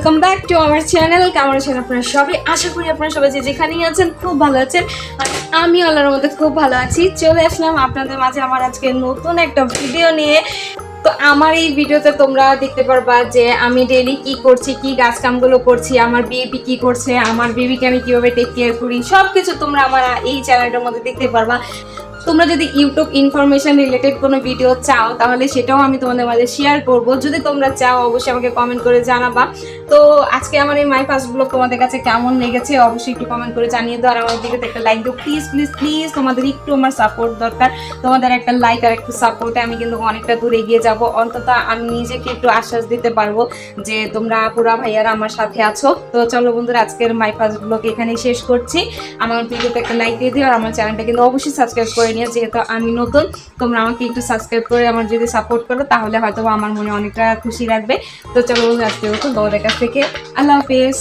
Welcome back to our channel. কেমন আছেন আপনারা সবাই? আশা করি আপনারা সবাই যে যেখানেই আছেন খুব ভালো আছেন। আর আমি আল্লাহর মধ্যে খুব ভালো আছি। চলে আসলাম আপনাদের মাঝে আমার আজকে নতুন একটা ভিডিও নিয়ে। তো আমার এই ভিডিওতে তোমরা দেখতে পারবা যে আমি ডেইলি কি করছি, কি কাজ কামগুলো করছি, আমার বেবি কি করছে, আমার বেবিকে আমি কিভাবে টেক কেয়ার করি, সব কিছু তোমরা আমার এই চ্যানেলটার মধ্যে দেখতে পারবা। তোমরা যদি ইউটিউব ইনফরমেশন রিলেটেড কোনো ভিডিও চাও তাহলে সেটাও আমি তোমাদের মাঝে শেয়ার করব। যদি তোমরা চাও অবশ্যই আমাকে কমেন্ট করে জানাবা। তো আজকে আমার এই মাই ফার্স্ট ব্লগ তোমাদের কাছে কেমন লেগেছে অবশ্যই একটু কমেন্ট করে জানিয়ে দাও। আর আমার ভিডিওতে একটা লাইক দিও প্লিজ প্লিজ প্লিজ। তোমাদের একটু আমার সাপোর্ট দরকার। তোমাদের একটা লাইক আর একটু সাপোর্টে আমি কিন্তু অনেকটা দূর এগিয়ে যাব। অন্তত আমি নিজেকে একটু আশ্বাস দিতে পারবো যে তোমরা পুরা ভাইয়ারা আমার সাথে আছো। তো চলো বন্ধুরা, আজকের মাই ফার্স্ট ব্লগ এখানেই শেষ করছি। আমার ভিডিওতে একটা লাইক দিয়ে দিও আর আমার চ্যানেলটা কিন্তু অবশ্যই সাবস্ক্রাইব করে নিও। যেহেতু আমি নতুন, তোমরা আমাকে একটু সাবস্ক্রাইব করে আমার যদি সাপোর্ট করো তাহলে হয়তো আমার মনে অনেকটা খুশি লাগবে। তো চলো আজকে তোমাদের কাছ থেকে আল্লাহ হাফেজ।